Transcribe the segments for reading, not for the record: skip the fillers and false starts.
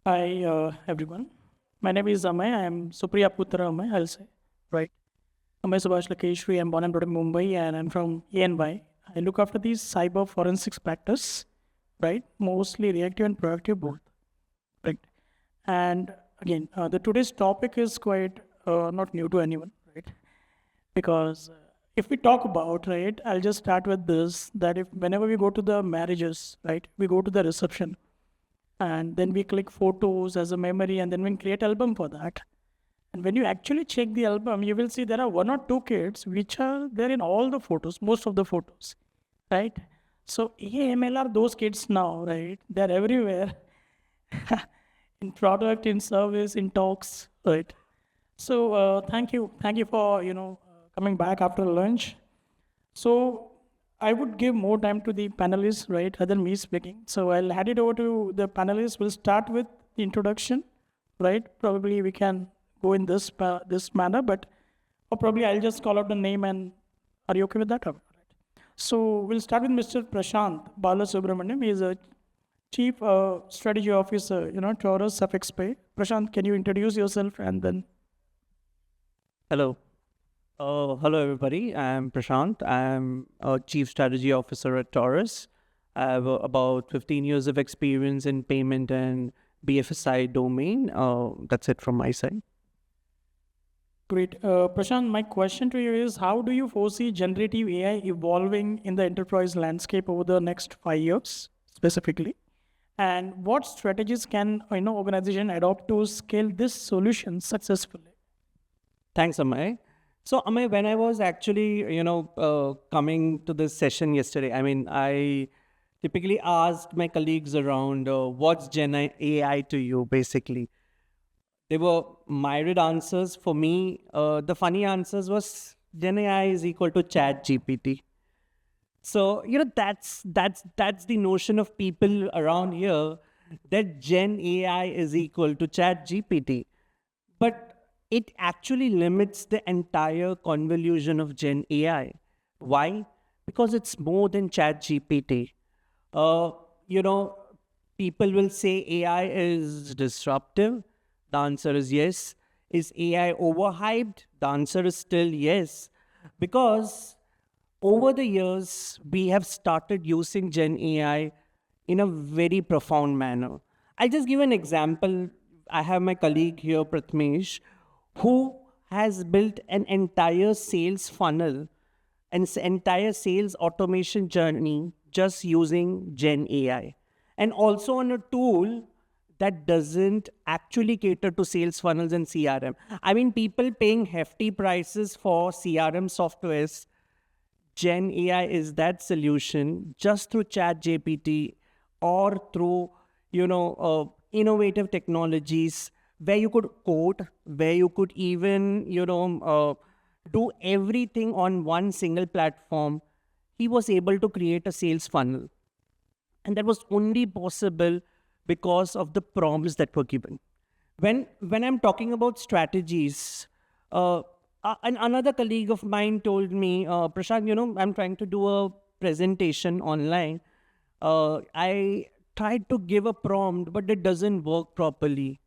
Hi, everyone. My name is Amey. I am Supriya Putra Amey, I'll say, right? Amey Subhash Lakeshri. I'm born and brought in Mumbai, and I'm from ANY. I look after these cyber forensics practice, right? Mostly reactive and proactive both, right? And again, the today's topic is quite not new to anyone, right? Because if we talk about, right, I'll just start with this, that if whenever we go to the marriages, right, we go to the reception, and then we click photos as a memory, and then we create album for that. And when you actually check the album, you will see there are one or two kids which are there in all the photos, most of the photos, right? So AML are those kids now, right? They're everywhere, in product, in service, in talks, right? So thank you for coming back after lunch. So I would give more time to the panelists, right, other than me speaking. So I'll hand it over to the panelists. We'll start with the introduction, right? Probably we can go in this manner, but or probably I'll just call out the name. And are you okay with that? All right. So we'll start with Mr. Prashanth Balasubramaniyan. He is a Chief Strategy Officer, Touras, Safexpay. Prashanth, can you introduce yourself and then? Hello. Hello, everybody. I'm Prashanth. I'm a Chief Strategy Officer at Touras. I have about 15 years of experience in payment and BFSI domain. That's it from my side. Great. Prashant, my question to you is, how do you foresee generative AI evolving in the enterprise landscape over the next 5 years specifically? And what strategies can organization adopt to scale this solution successfully? Thanks, Amey. So, Amey, when I was actually, coming to this session yesterday, I typically asked my colleagues around, what's Gen AI to you, basically? They were myriad answers. For me, the funny answers was Gen AI is equal to Chat GPT. So, that's the notion of people around here, that Gen AI is equal to Chat GPT. But it actually limits the entire convolution of Gen AI. Why? Because it's more than Chat GPT. Uh, you know, People will say AI is disruptive. The answer is yes. Is AI overhyped? The answer is still yes. Because over the years, we have started using Gen AI in a very profound manner. I'll just give an example. I have my colleague here, Pratmesh, who has built an entire sales funnel and entire sales automation journey just using Gen AI. And also on a tool that doesn't actually cater to sales funnels and CRM. People paying hefty prices for CRM softwares. Gen AI is that solution just through Chat GPT or through, innovative technologies where you could code, where you could even, do everything on one single platform. He was able to create a sales funnel. And that was only possible because of the prompts that were given. When I'm talking about strategies, another colleague of mine told me, Prashant, I'm trying to do a presentation online. I tried to give a prompt, but it doesn't work properly.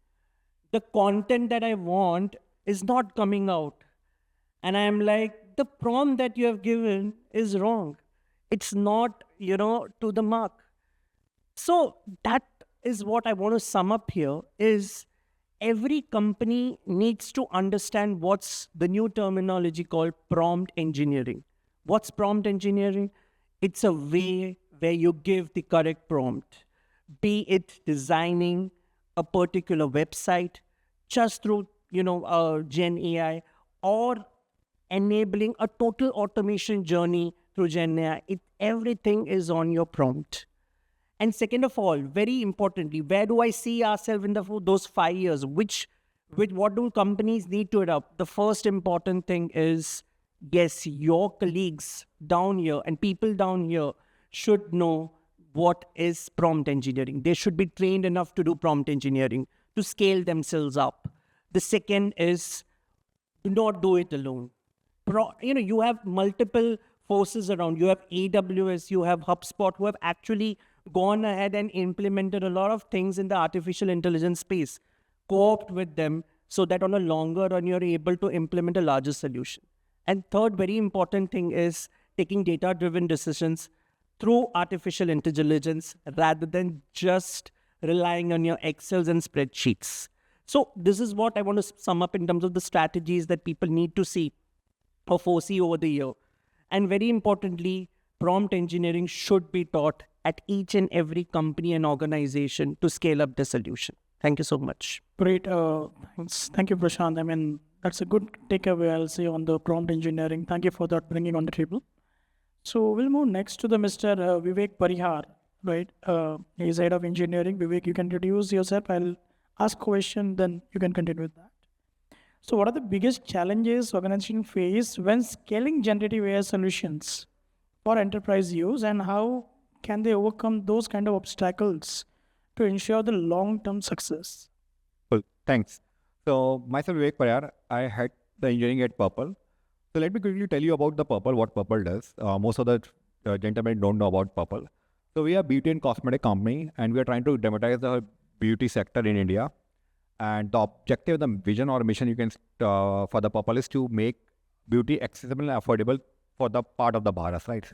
The content that I want is not coming out. And I'm like, the prompt that you have given is wrong. It's not, to the mark. So that is what I want to sum up here is every company needs to understand what's the new terminology called prompt engineering. What's prompt engineering? It's a way where you give the correct prompt, be it designing a particular website just through, Gen AI, or enabling a total automation journey through Gen AI. Everything is on your prompt. And second of all, very importantly, where do I see ourselves in those 5 years? What do companies need to adopt? The first important thing is, yes, your colleagues down here and people down here should know what is prompt engineering. They should be trained enough to do prompt engineering, to scale themselves up. The second is, do not do it alone. You have multiple forces around. You have AWS, you have HubSpot, who have actually gone ahead and implemented a lot of things in the artificial intelligence space, co-opt with them so that on a longer run, you're able to implement a larger solution. And third, very important thing is taking data-driven decisions through artificial intelligence rather than just relying on your Excels and spreadsheets. So this is what I want to sum up in terms of the strategies that people need to see or foresee over the year. And very importantly, prompt engineering should be taught at each and every company and organization to scale up the solution. Thank you so much. Great. Thanks. Thank you, Prashanth. I mean, that's a good takeaway, I'll say, on the prompt engineering. Thank you for that bringing on the table. So we'll move next to the Mr. Vivek Parihar, right? He's head of engineering. Vivek, you can introduce yourself. I'll ask question, then you can continue with that. So what are the biggest challenges organizations face when scaling generative AI solutions for enterprise use, and how can they overcome those kind of obstacles to ensure the long-term success? Cool. Thanks. So myself Vivek Parihar, I head the engineering at Purplle. So let me quickly tell you about the Purplle, what Purplle does. Most of the gentlemen don't know about Purplle. So we are a beauty and cosmetic company, and we are trying to democratize the beauty sector in India. And the objective, the vision or mission you can for the Purplle is to make beauty accessible and affordable for the part of the Bharat, right?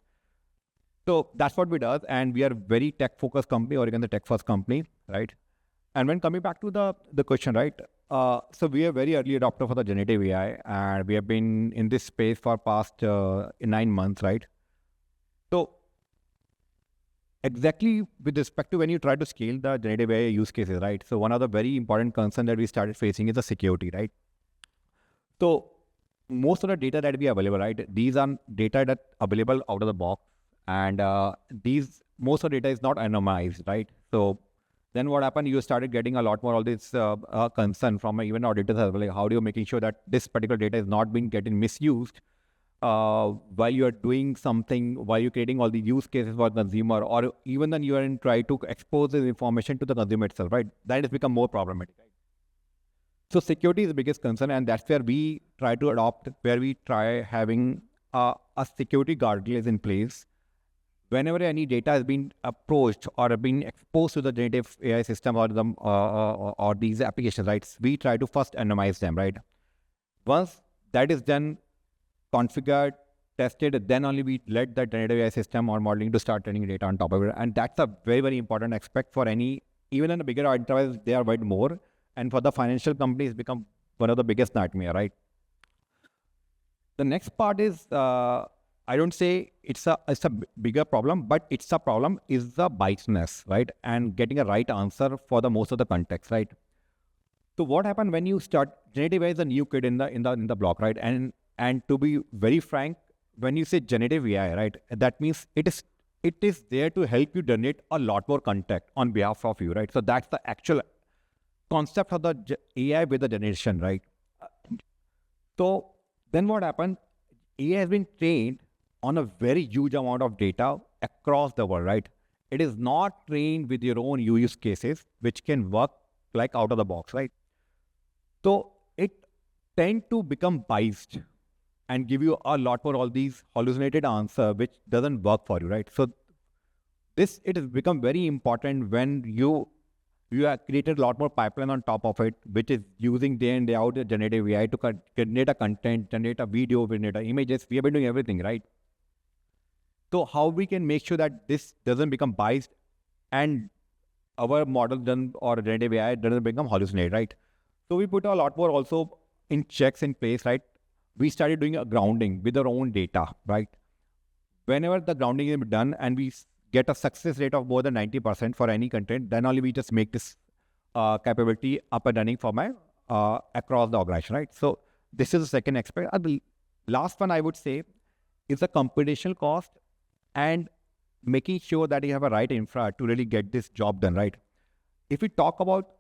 So that's what we do, and we are very tech-focused company, or even the tech-first company, right? And when coming back to the question, right? So we are very early adopter for the generative AI, and we have been in this space for past 9 months, right? So exactly with respect to when you try to scale the generative AI use cases, right? So one of the very important concerns that we started facing is the security, right? So most of the data that we have available, right? These are data that available out of the box, and most of the data is not anonymized, right? So then what happened? You started getting a lot more all this concern from even auditors as well. Like, how do you making sure that this particular data is not being getting misused while you are doing something, while you're creating all the use cases for the consumer, or even then you are in try to expose this information to the consumer itself, right? That has become more problematic, right? So security is the biggest concern, and that's where we try to adopt, where we try having a security guardrails in place. Whenever any data has been approached or been exposed to the generative AI system or the or these applications, right? We try to first anonymize them, right? Once that is done, configured, tested, then only we let the generative AI system or modeling to start training data on top of it. And that's a very, very important aspect for any, even in a bigger enterprise, they are way more. And for the financial companies, become one of the biggest nightmare, right? The next part is, I don't say it's a bigger problem, but it's a problem is the biasness, right? And getting a right answer for the most of the context, right? So what happened when you start, generative AI is a new kid in the block, right? And to be very frank, when you say generative AI, right, that means it is there to help you generate a lot more content on behalf of you, right? So that's the actual concept of the AI with the generation, right? So then what happened? AI has been trained on a very huge amount of data across the world, right? It is not trained with your own use cases, which can work like out of the box, right? So it tend to become biased and give you a lot more all these hallucinated answer, which doesn't work for you, right? So it has become very important when you have created a lot more pipeline on top of it, which is using day in, day out generative AI to generate a content, generate a video, generate images. We have been doing everything, right? So how we can make sure that this doesn't become biased and our model or generative AI doesn't become hallucinated, right? So we put a lot more also in checks in place, right? We started doing a grounding with our own data, right? Whenever the grounding is done and we get a success rate of more than 90% for any content, then only we just make this capability up and running for my across the organization, right? So this is the second aspect. The last one I would say is the computational cost and making sure that you have a right infra to really get this job done, right? If we talk about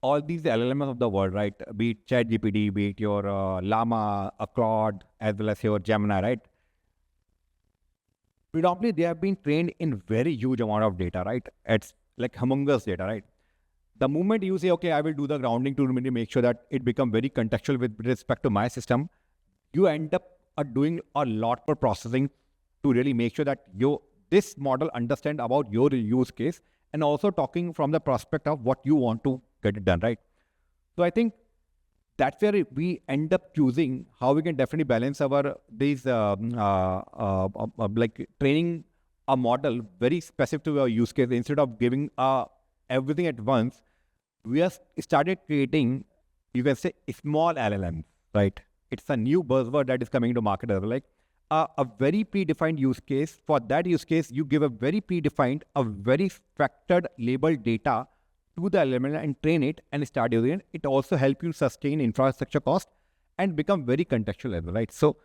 all these LLMs of the world, right? Be it ChatGPT, be it your Llama, Claude, as well as your Gemini, right? Predominantly, they have been trained in very huge amount of data, right? It's like humongous data, right? The moment you say, okay, I will do the grounding to really make sure that it becomes very contextual with respect to my system, you end up doing a lot more processing to really make sure that this model understand about your use case and also talking from the prospect of what you want to get it done, right? So I think that's where we end up choosing how we can definitely balance our like training a model very specific to our use case. Instead of giving everything at once, we have started creating, you can say, small LLMs, right? It's a new buzzword that is coming to market as well. Like a very predefined use case. For that use case, you give a very predefined, a very structured labeled data to the LLM and train it and start using it. It also helps you sustain infrastructure cost and become very contextual as well, right? So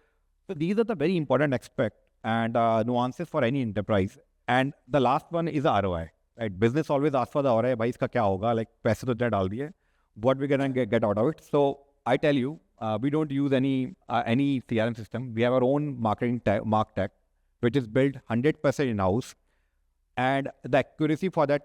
these are the very important aspects and nuances for any enterprise. And the last one is the ROI, right? Business always asks for the ROI. Bhai, iska kya hoga? Like, paise to itne dal diye. What we gonna get out of it? So I tell you, we don't use any CRM system. We have our own marketing martech, which is built 100% in-house. And the accuracy for that,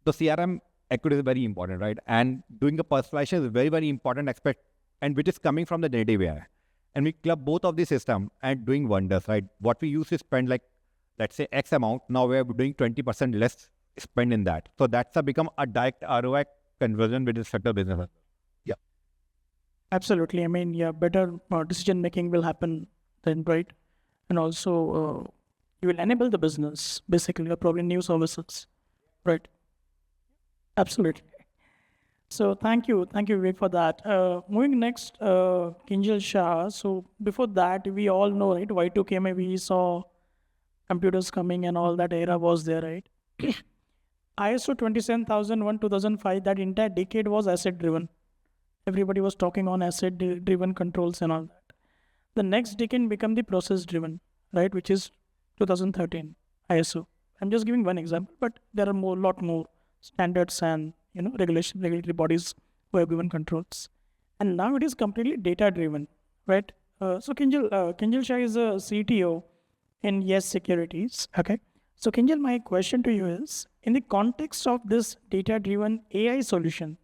the CRM accuracy is very important, right? And doing the personalization is a very, very important aspect, and which is coming from the generative AI. And we club both of the system and doing wonders, right? What we used to spend like, let's say X amount, now we're doing 20% less spend in that. So that's become a direct ROI conversion with the sector business. Yeah. Absolutely. I mean, yeah, better decision making will happen then, right? And also, you will enable the business, basically, or probably new services, right? Absolutely. So thank you, Vivek, for that. Moving next, Kinjal Shah. So before that, we all know, right? Y2K, we saw computers coming and all that era was there, right? ISO 27001 2005, that entire decade was asset driven. Everybody was talking on asset driven controls and all that. The next decade became the process driven, right? Which is 2013 ISO. I'm just giving one example, but there are lot more standards and regulatory bodies who have given controls. And now it is completely data driven, right? So Kinjal Shah is a CTO in Yes Securities. Okay. So Kinjal, my question to you is, in the context of this data driven AI solution,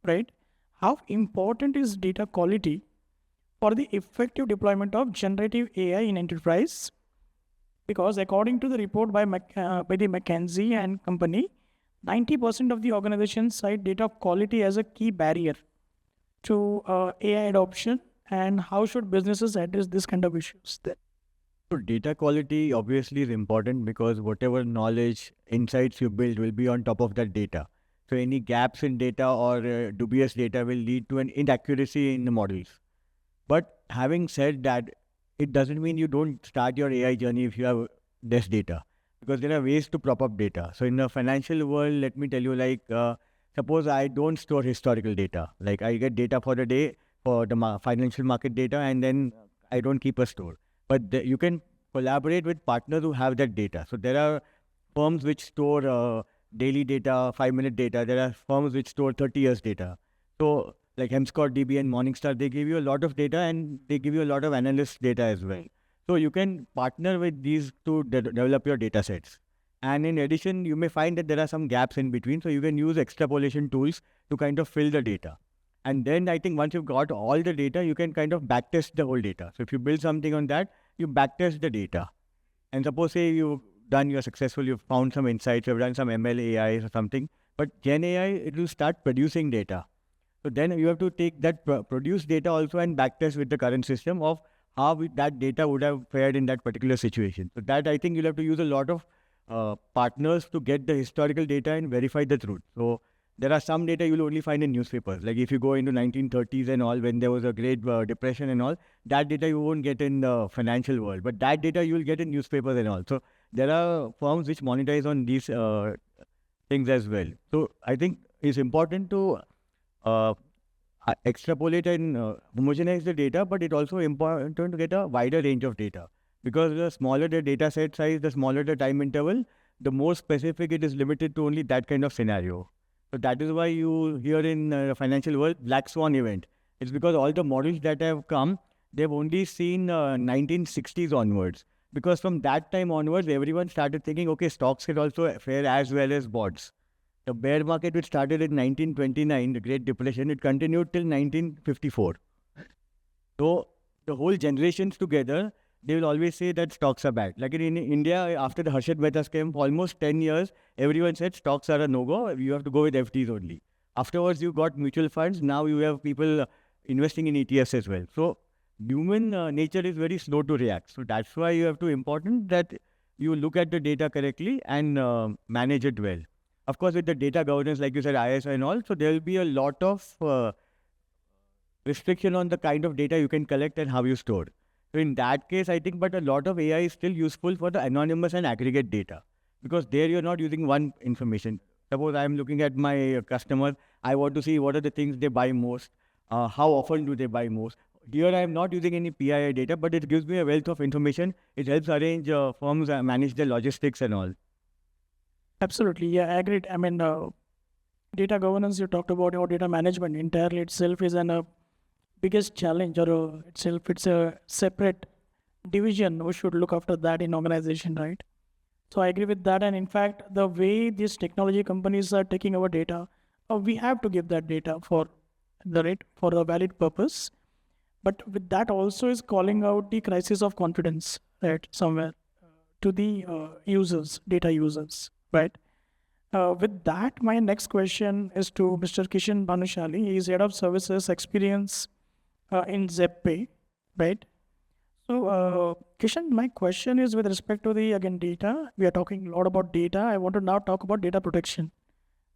right? How important is data quality for the effective deployment of generative AI in enterprise? Because according to the report by the McKinsey and company, 90% of the organizations cite data quality as a key barrier to AI adoption. And how should businesses address this kind of issues then? So data quality obviously is important because whatever knowledge, insights you build will be on top of that data. So any gaps in data or dubious data will lead to an inaccuracy in the models. But having said that, it doesn't mean you don't start your AI journey if you have less data, because there are ways to prop up data. So in the financial world, let me tell you, like, suppose I don't store historical data. Like I get data for the day for the financial market data, and then I don't keep a store. But you can collaborate with partners who have that data. So there are firms which store daily data, 5-minute data. There are firms which store 30 years data. So like Hemscott DB and Morningstar, they give you a lot of data and they give you a lot of analyst data as well. So you can partner with these to develop your data sets. And in addition, you may find that there are some gaps in between. So you can use extrapolation tools to kind of fill the data. And then I think once you've got all the data, you can kind of backtest the whole data. So if you build something on that, you backtest the data. And suppose say you're successful, you've found some insights, you've done some ML AI or something, but Gen AI, it will start producing data. So then you have to take that produced data also and backtest with the current system of how that data would have fared in that particular situation. So that I think you'll have to use a lot of partners to get the historical data and verify the truth. So there are some data you'll only find in newspapers. Like if you go into 1930s and all, when there was a great depression and all, that data you won't get in the financial world, but that data you will get in newspapers and all. So there are firms which monetize on these things as well. So I think it's important to extrapolate and homogenize the data, but it's also important to get a wider range of data, because the smaller the data set size, the smaller the time interval, the more specific it is limited to only that kind of scenario. So that is why you hear in the financial world, Black Swan event. It's because all the models that have come, they've only seen 1960s onwards. Because from that time onwards, everyone started thinking, okay, stocks can also fare as well as bonds. The bear market, which started in 1929, the Great Depression, it continued till 1954. So the whole generations together, they will always say that stocks are bad. Like in India, after the Harshad Mehta scam, for almost 10 years, everyone said stocks are a no-go. You have to go with FDs only. Afterwards, you got mutual funds. Now you have people investing in ETFs as well. So human nature is very slow to react. So that's why you have to important that you look at the data correctly and manage it well. Of course, with the data governance, like you said, ISO and all, so there will be a lot of restriction on the kind of data you can collect and how you store. So in that case, I think, but a lot of AI is still useful for the anonymous and aggregate data, because there you're not using one information. Suppose I'm looking at my customers, I want to see what are the things they buy most, how often do they buy most. Here I'm not using any PII data, but it gives me a wealth of information. It helps arrange firms manage their logistics and all. Absolutely, yeah, I agree. I mean, data governance you talked about, or data management entirely itself is an biggest challenge, or itself it's a separate division who should look after that in organization, right? So I agree with that. And in fact, the way these technology companies are taking our data, we have to give that data for a valid purpose. But with that also is calling out the crisis of confidence, right? Somewhere to the users, data users, right? With that, my next question is to Mr. Kishan Bhanushali. He is Head of Services Experience in ZebPay, right? So, Kishan, my question is with respect to the, again, data. We are talking a lot about data. I want to now talk about data protection,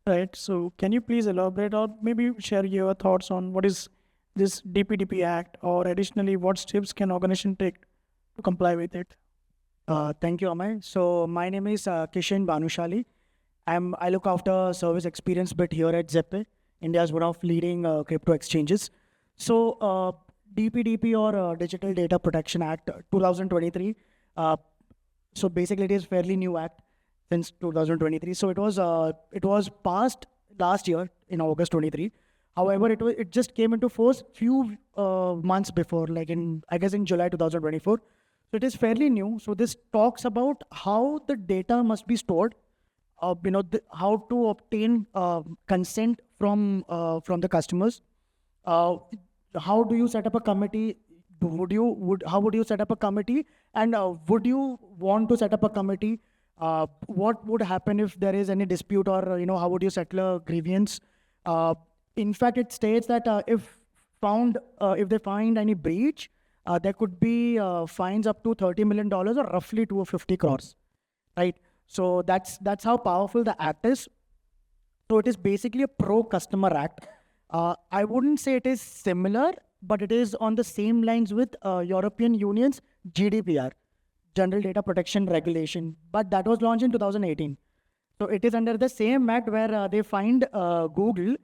right? So, can you please elaborate or maybe share your thoughts on what is this DPDP Act, or additionally, what steps can organization take to comply with it? Thank you, Amey. So my name is Kishan Bhanushali. I look after service experience bit here at ZebPay. India is one of leading crypto exchanges. So DPDP, or Digital Data Protection Act 2023. So basically, it is fairly new act since 2023. So it was passed last year in August 23. However, it just came into force few months before, like I guess in July 2024. So it is fairly new. So this talks about how the data must be stored, how to obtain consent from the customers. How do you set up a committee? How would you set up a committee? And would you want to set up a committee? What would happen if there is any dispute, or how would you settle a grievance? In fact, it states that if they find any breach, there could be fines up to $30 million, or roughly 250 crores, right? So that's how powerful the act is. So it is basically a pro-customer act. I wouldn't say it is similar, but it is on the same lines with European Union's GDPR, General Data Protection Regulation, but that was launched in 2018. So it is under the same act where they fined Google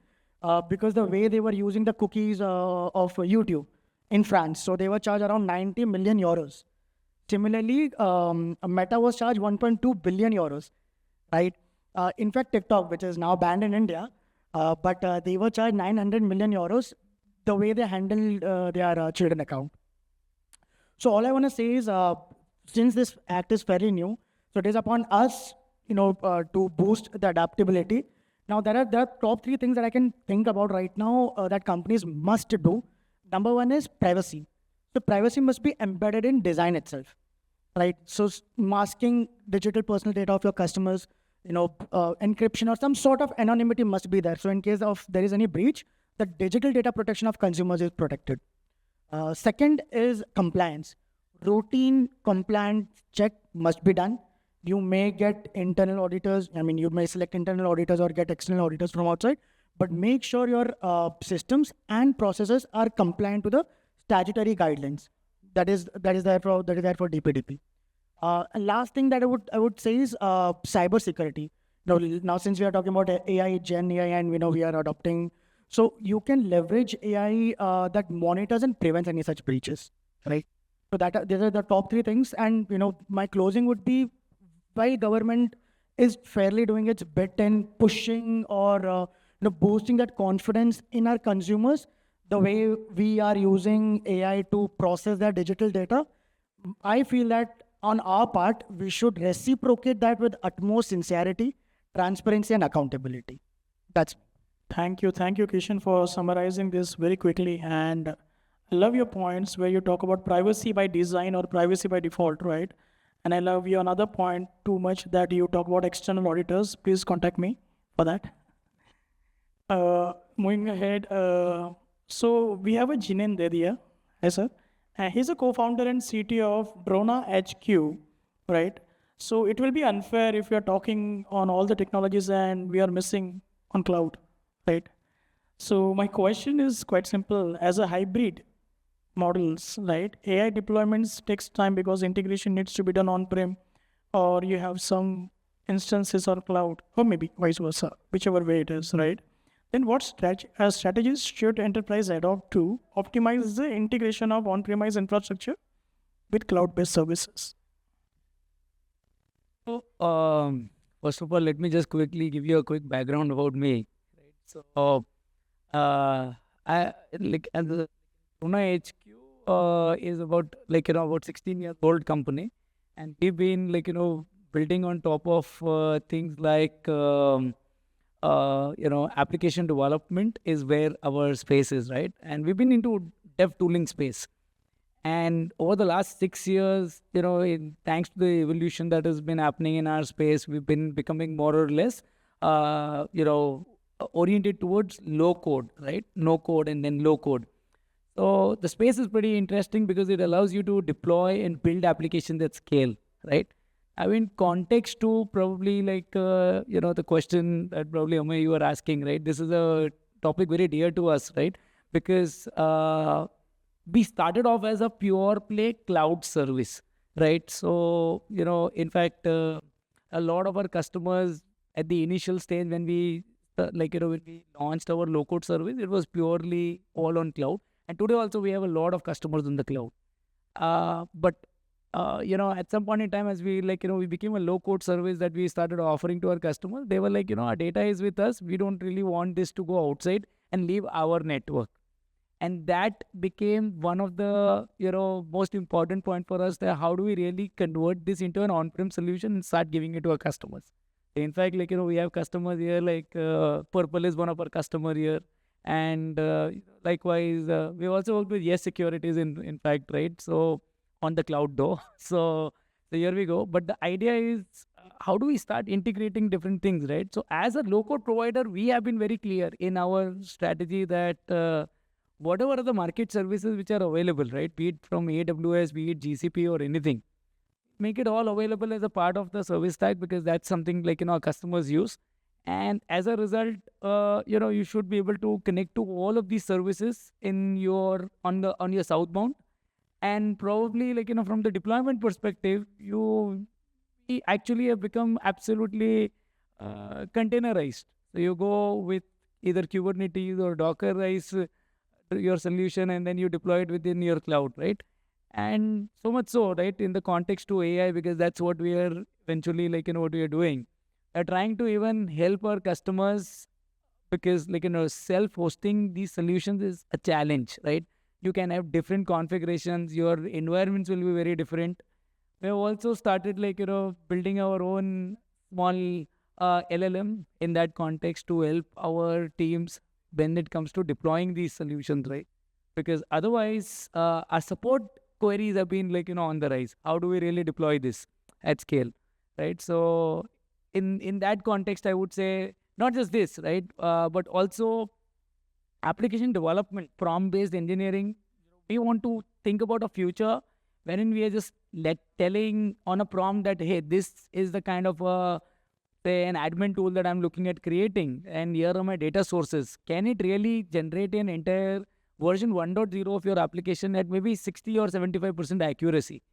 because the way they were using the cookies of YouTube in France. So they were charged around 90 million euros. Similarly, Meta was charged 1.2 billion euros, right? In fact, TikTok, which is now banned in India, but they were charged 900 million euros the way they handled their children account. So all I want to say is, since this act is fairly new, so it is upon us, to boost the adaptability. Now, there are top 3 things that I can think about right now that companies must do. Number 1 is privacy. So privacy must be embedded in design itself, right? So masking digital personal data of your customers, encryption or some sort of anonymity must be there. So in case of there is any breach, the digital data protection of consumers is protected. Second is compliance. Routine compliance check must be done. You may get internal auditors. You may select internal auditors or get external auditors from outside, but make sure your systems and processes are compliant to the statutory guidelines. That is there for DPDP. And last thing that I would say is cyber security. Now since we are talking about AI, Gen AI, and we are adopting, so you can leverage AI that monitors and prevents any such breaches, right? So these are the top 3 things. And my closing would be, while government is fairly doing its bit in pushing or boosting that confidence in our consumers, the way we are using AI to process their digital data, I feel that on our part, we should reciprocate that with utmost sincerity, transparency, and accountability. That's Thank you, Kishan, for summarizing this very quickly. And I love your points where you talk about privacy by design or privacy by default, right? And I love your another point too much that you talk about external auditors. Please contact me for that. Moving ahead, so we have a Jinen Dedhia, yes sir. He's a co-founder and CTO of DronaHQ, right? So it will be unfair if we are talking on all the technologies and we are missing on cloud, right? So my question is quite simple. As a hybrid models, right? AI deployments takes time because integration needs to be done on-prem, or you have some instances on cloud, or maybe vice versa, whichever way it is, right? Then what strategies should enterprise adopt to optimize the integration of on-premise infrastructure with cloud-based services? So, first of all, let me just quickly give you a quick background about me. Right? So, I like as a DronaHQ is about about 16 years old company, and we've been building on top of things like application development is where our space is, right? And we've been into dev tooling space. And over the last 6 years, thanks to the evolution that has been happening in our space, we've been becoming more or less, oriented towards low code, right? No code and then low code. So the space is pretty interesting because it allows you to deploy and build applications at scale, right? I mean, context to probably the question that probably Amey you were asking, right? This is a topic very dear to us, right? Because we started off as a pure play cloud service, right? So, in fact, a lot of our customers at the initial stage when we, when we launched our low code service, it was purely all on cloud. And today also we have a lot of customers on the cloud. But at some point in time, as we we became a low code service that we started offering to our customers, they were like, our data is with us. We don't really want this to go outside and leave our network. And that became one of the, most important point for us, that how do we really convert this into an on-prem solution and start giving it to our customers. In fact, we have customers here, Purplle is one of our customer here. And likewise, we also worked with Securities in fact, right? So on the cloud though. So here we go. But the idea is, how do we start integrating different things, right? So as a low-code provider, we have been very clear in our strategy that whatever are the market services which are available, right? Be it from AWS, be it GCP or anything, make it all available as a part of the service stack, because that's something our customers use. And as a result, you should be able to connect to all of these services in your on your southbound. And probably from the deployment perspective, we actually have become absolutely containerized. So you go with either Kubernetes or Dockerize your solution, and then you deploy it within your cloud, right? And so much so, right, in the context to AI, because that's what we are eventually what we are doing. We're trying to even help our customers, because self-hosting these solutions is a challenge, right? You can have different configurations. Your environments will be very different. We have also started building our own small LLM in that context to help our teams when it comes to deploying these solutions, right? Because otherwise, our support queries have been on the rise. How do we really deploy this at scale, right? So in that context, I would say not just this, right? But also application development, prompt-based engineering. We want to think about a future wherein we are just telling on a prompt that, hey, this is the kind of say an admin tool that I'm looking at creating, and here are my data sources. Can it really generate an entire version 1.0 of your application at maybe 60 or 75% accuracy?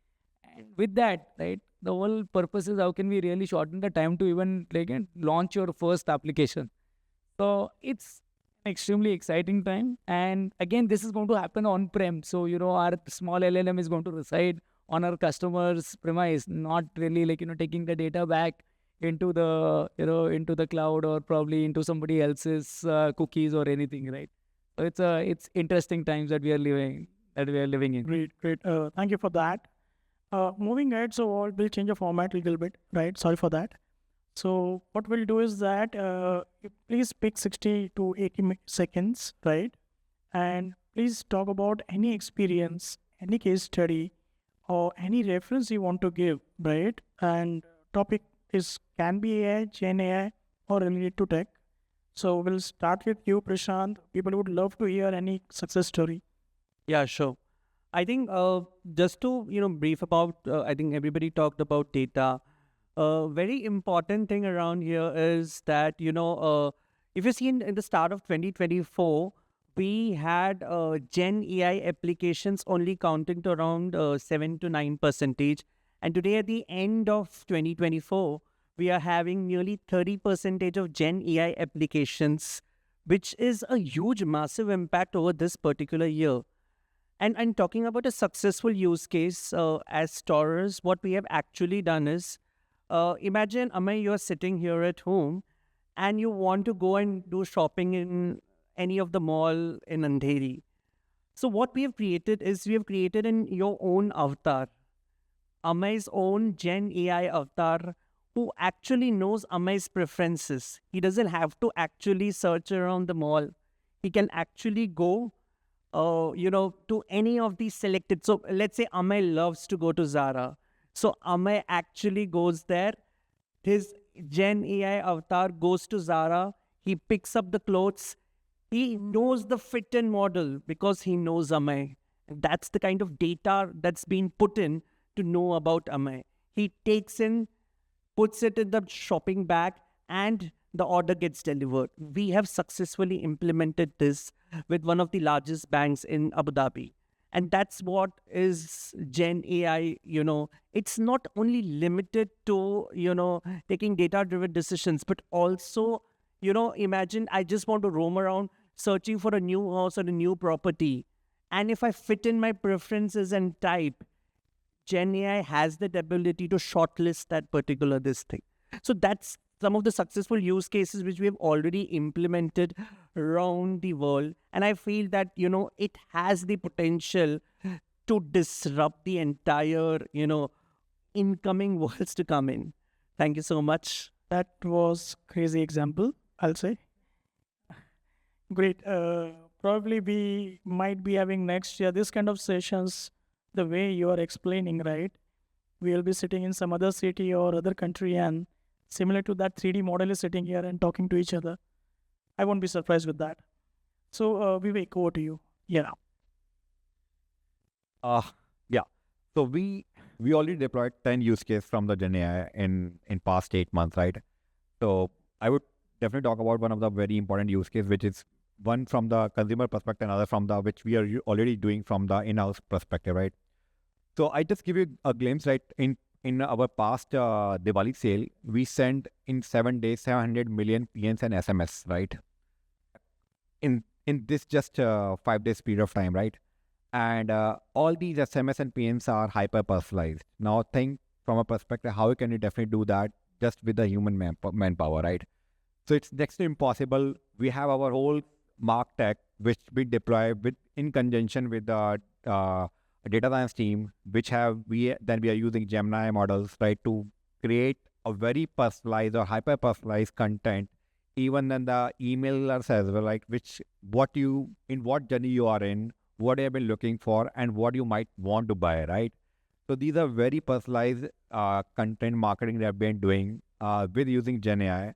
And with that, right, the whole purpose is how can we really shorten the time to even launch your first application. So it's an extremely exciting time. And again, this is going to happen on-prem. So, our small LLM is going to reside on our customer's premise, not really taking the data back into the, into the cloud or probably into somebody else's cookies or anything, right? So it's interesting times that we are living in. Great. Thank you for that. Moving ahead, so we'll change the format a little bit, right? Sorry for that. So what we'll do is that please pick 60 to 80 seconds, right? And please talk about any experience, any case study, or any reference you want to give, right? And topic is can be AI, Gen AI, or related to tech. So we'll start with you, Prashant. People would love to hear any success story. Yeah, sure. I think just to brief about, I think everybody talked about data. Very important thing around here is that if you see in the start of 2024, we had Gen AI applications only counting to around 7 to 9%, and today at the end of 2024, we are having nearly 30% of Gen AI applications, which is a huge, massive impact over this particular year. And talking about a successful use case as Taurus, what we have actually done is, imagine, Amey, you're sitting here at home and you want to go and do shopping in any of the mall in Andheri. So what we have created is we have created in your own avatar, Amey's own Gen AI avatar, who actually knows Amey's preferences. He doesn't have to actually search around the mall. He can actually go to any of these selected. So let's say Amey loves to go to Zara. So Amey actually goes there. His Gen AI avatar goes to Zara. He picks up the clothes. He knows the fit and model because he knows Amey. That's the kind of data that's been put in to know about Amey. He takes in, puts it in the shopping bag, and the order gets delivered. We have successfully implemented this with one of the largest banks in Abu Dhabi. And that's what is Gen AI, It's not only limited to, taking data-driven decisions, but also, imagine I just want to roam around searching for a new house or a new property. And if I fit in my preferences and type, Gen AI has that ability to shortlist that particular this thing. So that's some of the successful use cases which we have already implemented around the world. And I feel that, it has the potential to disrupt the entire, incoming worlds to come in. Thank you so much. That was crazy example, I'll say. Great. Probably we might be having next year this kind of sessions the way you are explaining, right? We'll be sitting in some other city or other country, and similar to that 3D model is sitting here and talking to each other. I won't be surprised with that. So Vivek, over to you. Yeah. Yeah. So we already deployed 10 use cases from the Gen AI in past 8 months, right? So I would definitely talk about one of the very important use case, which is one from the consumer perspective, another from the which we are already doing from the in-house perspective, right? So I just give you a glimpse, right? In our past Diwali sale, we sent in 7 days 700 million PNs and SMS, right? In this just 5 days period of time, right? And all these SMS and PNs are hyper personalized. Now think from a perspective, how can you definitely do that just with the human manpower, right? So it's next to impossible. We have our whole MarTech, which we deploy in conjunction with the data science team, which we are using Gemini models, right, to create a very personalized or hyper personalized content, even in the emailers as well, like what journey you are in, what you have been looking for, and what you might want to buy, right? So these are very personalized content marketing that I've been doing with using Gen AI,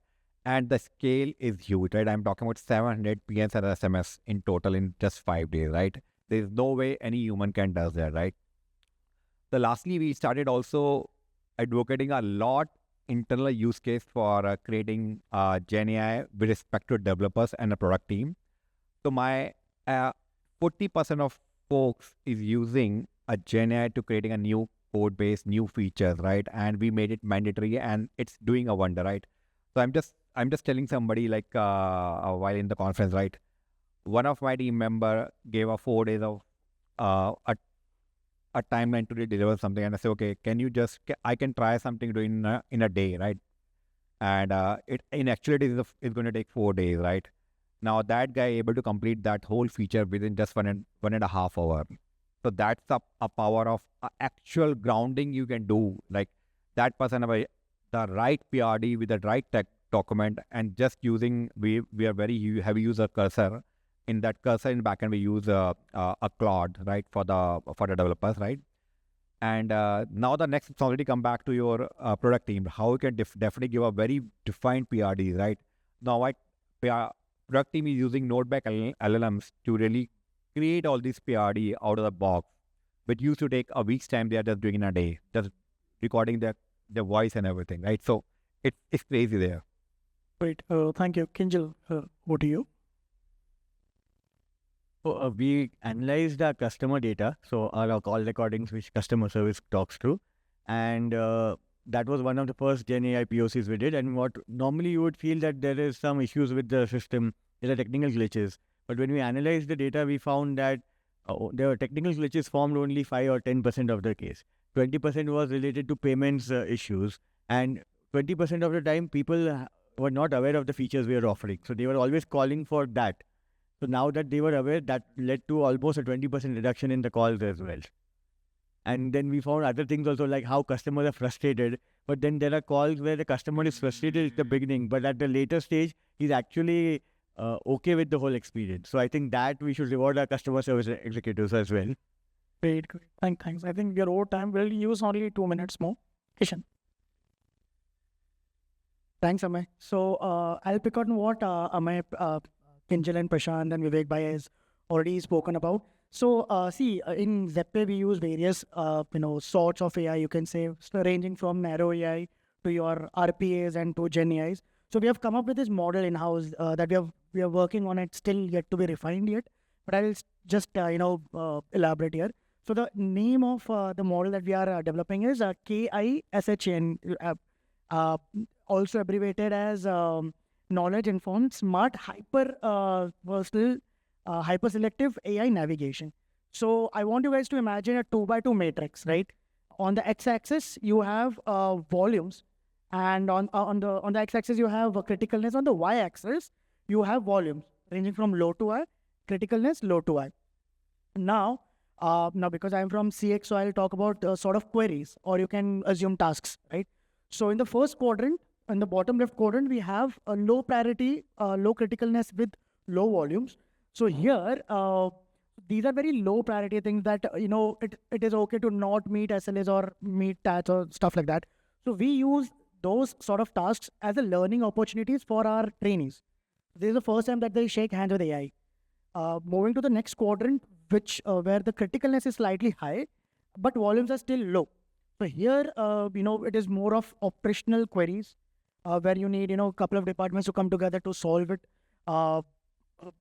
and the scale is huge, right? I'm talking about 700 PNs and SMS in total in just 5 days, right? There's no way any human can do that, right? So lastly, we started also advocating a lot internal use case for creating Gen AI with respect to developers and a product team. So my 40% of folks is using a Gen AI to creating a new code base, new features, right? And we made it mandatory, and it's doing a wonder, right? So I'm just telling somebody like while in the conference, right? One of my team member gave a 4 days of a timeline to deliver something, and I say, okay, I can try something doing in a day, right? And it in actuality is going to take 4 days, right? Now that guy able to complete that whole feature within just one and a half hour. So that's a power of actual grounding you can do. Like that person have the right PRD with the right tech document, and just using we are very heavy user cursor, in that cursor in backend we use a Claude, right, for the developers, right? And now the next responsibility come back to your product team. How you can definitely give a very defined PRD, right? Now, product team is using Node-back LLMs to really create all these PRD out of the box, which used to take a week's time. They are just doing in a day, just recording their voice and everything, right? So it's crazy there. Great. Thank you. Kinjal, over to you. So we analyzed our customer data, so our call recordings which customer service talks to, and that was one of the first Gen AI POCs we did. And what normally you would feel that there is some issues with the system, there are technical glitches. But when we analyzed the data, we found that there were technical glitches formed only 5 or 10% of the case. 20% was related to payments issues, and 20% of the time people were not aware of the features we were offering. So they were always calling for that. So now that they were aware, that led to almost a 20% reduction in the calls as well. And then we found other things also, like how customers are frustrated. But then there are calls where the customer is frustrated at the beginning, but at the later stage, he's actually okay with the whole experience. So I think that we should reward our customer service executives as well. Great. Thanks. I think we are over time. We'll use only 2 minutes more. Kishan. Thanks, Amey. So I'll pick on what Amey, Kinjal and Prashanth and Vivek Bhai has already spoken about. So see, in ZebPay we use various sorts of AI, you can say, ranging from narrow AI to your RPAs and to Gen AIs. So we have come up with this model in-house that we are working on it, still yet to be refined yet. But I will just elaborate here. So the name of the model that we are developing is KISHN, also abbreviated as Knowledge Informed Smart Hyper Versatile Hyper Selective AI Navigation. So I want you guys to imagine a 2x2 matrix, right? On the x-axis you have volumes, and on the x-axis you have criticalness. On the y-axis you have volumes ranging from low to high, criticalness low to high. Now because I'm from CX, so I'll talk about sort of queries, or you can assume tasks, right? So in the first quadrant, in the bottom left quadrant, we have a low priority, low criticalness with low volumes. So here, these are very low priority things that, it is okay to not meet SLAs or meet TATs or stuff like that. So we use those sort of tasks as a learning opportunities for our trainees. This is the first time that they shake hands with AI. Moving to the next quadrant, which where the criticalness is slightly high, but volumes are still low. So here, it is more of operational queries where you need, a couple of departments to come together to solve it.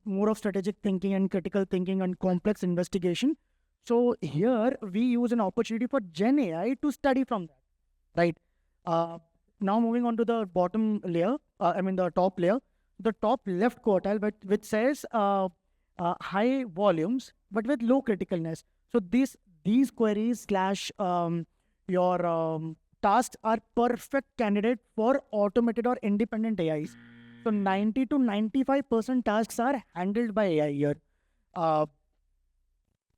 More of strategic thinking and critical thinking and complex investigation. So here we use an opportunity for Gen AI to study from that, right? Now moving on to the bottom layer, the top layer, the top left quartile, which says high volumes but with low criticalness. So these queries / your tasks are perfect candidate for automated or independent AIs. So 90 to 95% tasks are handled by AI here.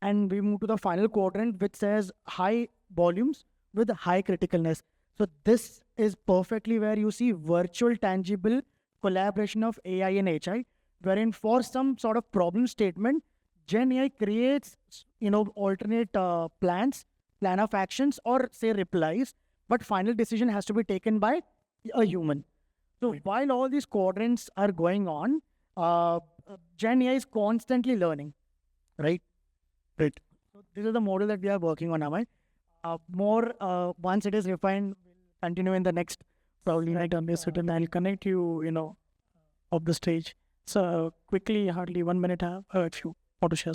And we move to the final quadrant, which says high volumes with high criticalness. So this is perfectly where you see virtual tangible collaboration of AI and HI, wherein for some sort of problem statement, Gen AI creates, alternate plan of actions, or say replies, but final decision has to be taken by a human. So while all these quadrants are going on, Gen AI is constantly learning, right? Right. So this is the model that we are working on, Amey. Once it is refined, we'll continue in the next Probably right on this and I'll connect you, off the stage. So quickly, hardly 1 minute, if you want to share.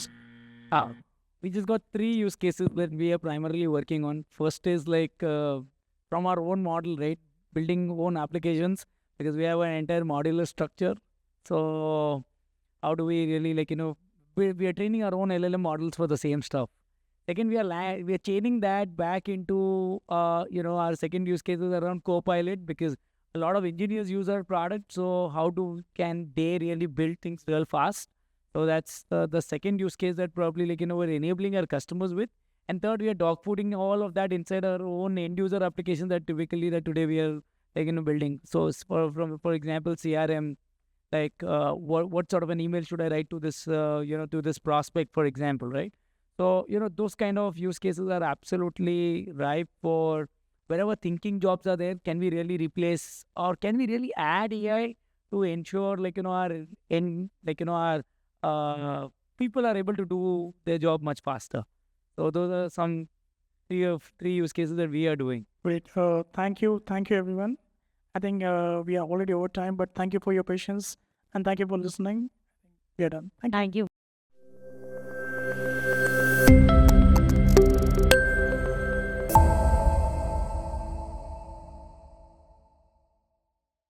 We just got 3 use cases that we are primarily working on. First is like from our own model, right? Building own applications, because we have an entire modular structure. So how do we really we are training our own LLM models for the same stuff. Second, we are chaining that back into our second use cases around Copilot, because a lot of engineers use our product. So how can they really build things real fast? So that's the second use case that probably we're enabling our customers with. And third, we are dogfooding all of that inside our own end user applications that today we are building. So for example, CRM, Like what sort of an email should I write to this to this prospect, for example, right? So those kind of use cases are absolutely ripe for wherever thinking jobs are there. Can we really replace, or can we really add AI to ensure our people are able to do their job much faster? So those are some three use cases that we are doing. Great. Thank you, everyone. I think we are already over time, but thank you for your patience and thank you for listening. We are done. Thank you. Thank you.